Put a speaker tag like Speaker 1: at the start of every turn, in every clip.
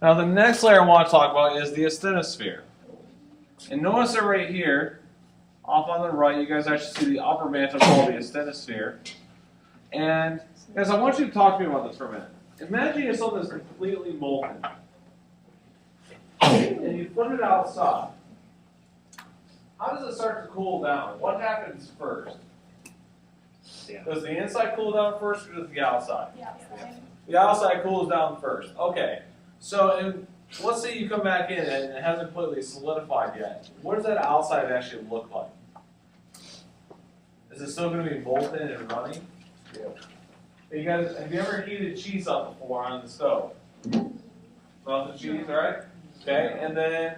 Speaker 1: Now the next layer I want to talk about is the asthenosphere. And notice that right here, off on the right, you guys actually see the upper mantle called the asthenosphere. And guys, I want you to talk to me about this for a minute. Imagine you have something that's completely molten. And you put it outside. How does it start to cool down? What happens first? Does the inside cool down first or does the outside? The outside cools down first. Okay. So let's say you come back in and it hasn't completely solidified yet. What does that outside actually look like? Is it still going to be molten and running? Yeah. You guys, have you ever heated cheese up before on the stove? Melted cheese, right? Okay, and then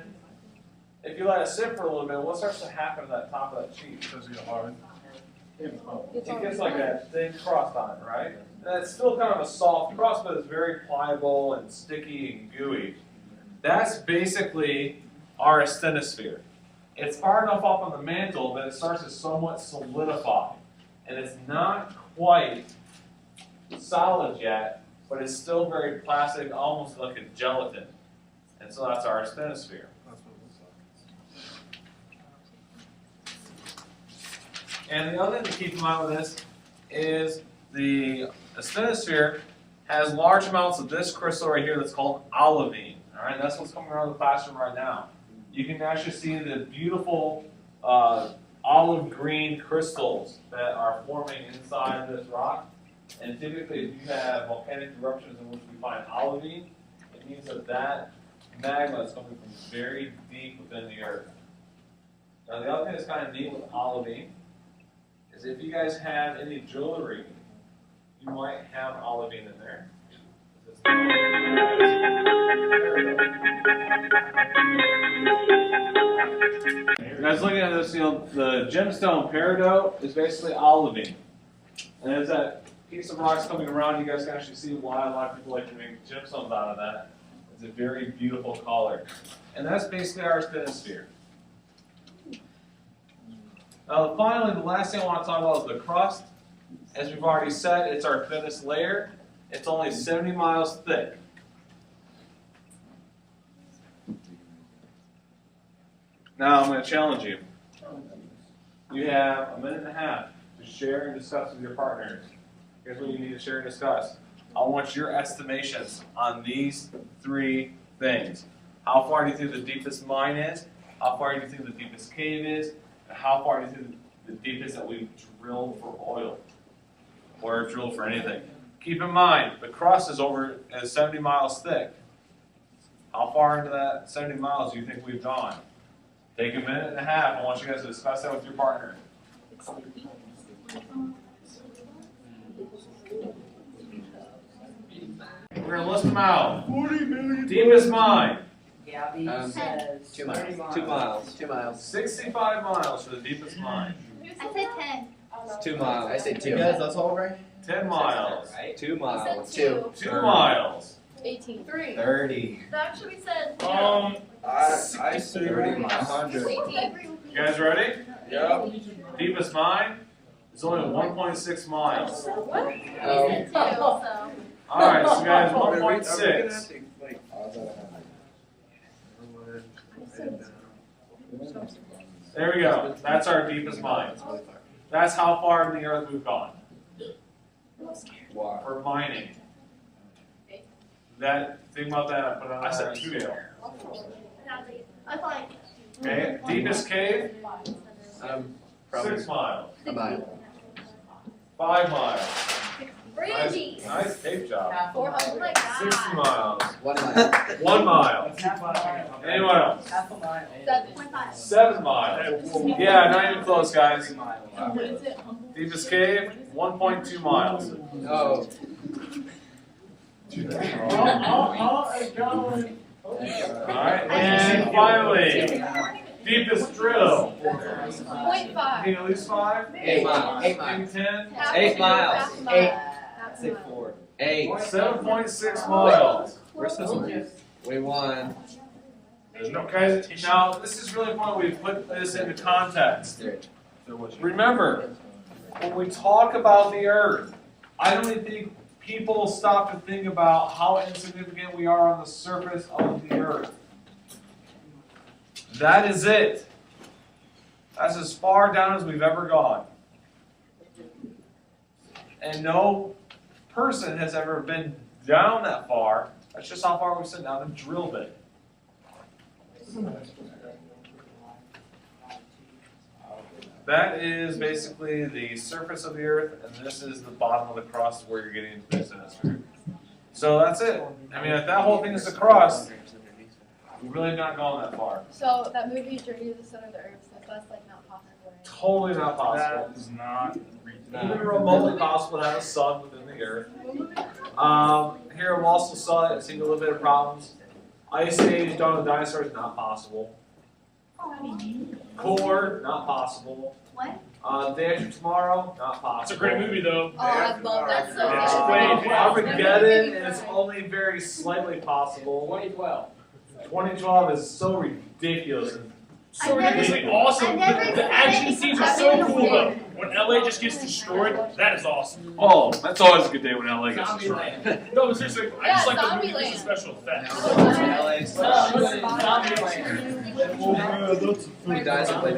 Speaker 1: if you let it sit for a little bit, what starts to happen to that top of that cheese? It starts to get hard. It gets like that thin crust on it, right? And it's still kind of a soft crust, but it's very pliable and sticky and gooey. That's basically our asthenosphere. It's far enough up on the mantle that it starts to somewhat solidify. And it's not quite solid yet, but it's still very plastic, almost like a gelatin. And so that's our asthenosphere. And the other thing to keep in mind with this is the asthenosphere has large amounts of this crystal right here that's called olivine. All right, that's what's coming around the classroom right now. You can actually see the beautiful olive green crystals that are forming inside this rock. And typically, if you have volcanic eruptions in which we find olivine, it means that that magma is coming from very deep within the earth. Now, the other thing that's kind of neat with olivine is if you guys have any jewelry, you might have olivine in there. You guys looking at this, the gemstone peridot is basically olivine. And as that piece of rock's coming around, you guys can actually see why a lot of people like to make gemstones out of that. It's a very beautiful color. And that's basically our asthenosphere. Now finally, the last thing I want to talk about is the crust. As we've already said, it's our thinnest layer. It's only 70 miles thick. Now I'm going to challenge you. You have a minute and a half to share and discuss with your partners. Here's what you need to share and discuss. I want your estimations on these three things. How far do you think the deepest mine is? How far do you think the deepest cave is? And how far do you think the deepest that we've drilled for oil or drilled for anything? Keep in mind, the crust is 70 miles thick. How far into that 70 miles do you think we've gone? Take a minute and a half. I want you guys to discuss that with your partner. We're going to list them out. 40 million. Deepest mine.
Speaker 2: Gabby says
Speaker 3: 2 miles. 2 miles. 2 miles.
Speaker 1: 65 miles for the deepest mine.
Speaker 4: I said 10.
Speaker 3: 2 miles. I say 2.
Speaker 5: You guys, that's all right?
Speaker 1: 10 miles.
Speaker 3: 2 miles.
Speaker 4: 2.
Speaker 1: 2 miles.
Speaker 4: 18.
Speaker 5: 3.
Speaker 3: 30.
Speaker 4: Actually, we said
Speaker 5: I say
Speaker 3: 30 miles.
Speaker 5: 100.
Speaker 4: 18.
Speaker 1: You guys ready?
Speaker 5: Yeah.
Speaker 1: Deepest mine is only 1.6 miles.
Speaker 4: What?
Speaker 3: Oh.
Speaker 4: We said 2, so.
Speaker 1: Alright, so guys, 1.6. There we go. That's our deepest mine. That's how far in the earth we've gone.
Speaker 5: Wow.
Speaker 1: For mining. Think about that. Put it on that scale.
Speaker 4: I like.
Speaker 1: Okay, deepest cave,
Speaker 3: Probably
Speaker 1: 6 miles.
Speaker 3: a mile.
Speaker 1: 5 miles.
Speaker 4: Randy.
Speaker 1: Nice tape job.
Speaker 4: Oh my God.
Speaker 1: 60 miles.
Speaker 3: 1 mile.
Speaker 1: 1 mile. Anyone else?
Speaker 4: 7.5.
Speaker 1: 7 miles. Yeah, not even close, guys. Deepest cave, 1.2 miles.
Speaker 3: Oh.
Speaker 1: Alright, and finally, deepest drill.
Speaker 4: 0.5.
Speaker 1: Need at least 5?
Speaker 3: 8 miles. 8
Speaker 1: Maybe
Speaker 3: miles.
Speaker 1: 10?
Speaker 3: 8 miles. 8.
Speaker 5: Say 4.
Speaker 3: 8.
Speaker 1: 7.6 miles.
Speaker 3: We're supposed to. We won.
Speaker 6: There's no
Speaker 1: Okay,
Speaker 6: hesitation.
Speaker 1: now this is really important. We put this into context. Remember, when we talk about the Earth, I don't even think people stop to think about how insignificant we are on the surface of the Earth. That is it. That's as far down as we've ever gone. And no person has ever been down that far. That's just how far we've sent down the drill bit. That is basically the surface of the Earth, and this is the bottom of the crust where you're getting into the Asthenosphere. So that's it. I mean, if that whole thing is the crust, we've really not gone that far.
Speaker 4: So that movie Journey to the Center of the Earth says that's like not possible. Right?
Speaker 1: Totally not possible.
Speaker 6: That is not
Speaker 1: Even remotely possible to have a sun within the Earth. Here we'll also saw it, seeing a little bit of problems. Ice Age, Dawn of the Dinosaurs, not possible. Core, not possible.
Speaker 4: What?
Speaker 1: Day After Tomorrow, not possible.
Speaker 6: It's a great movie though.
Speaker 4: Oh, I love that. So
Speaker 6: Yeah, it's
Speaker 4: good.
Speaker 6: great.
Speaker 1: Armageddon is only very slightly possible.
Speaker 3: 2012.
Speaker 1: 2012 is so ridiculous.
Speaker 6: So
Speaker 4: I never-
Speaker 6: ridiculously awesome.
Speaker 4: I never
Speaker 6: The
Speaker 4: said
Speaker 6: action
Speaker 4: it.
Speaker 6: scenes are
Speaker 4: I
Speaker 6: so
Speaker 4: never
Speaker 6: cool though.
Speaker 4: said
Speaker 6: When LA just gets destroyed, that is awesome.
Speaker 1: Oh, that's always a good day when LA gets destroyed.
Speaker 3: Zombieland.
Speaker 6: No, but seriously, I just like the movie for the
Speaker 4: Zombieland.
Speaker 6: special effects.
Speaker 3: LA.
Speaker 5: LA.
Speaker 3: He dies in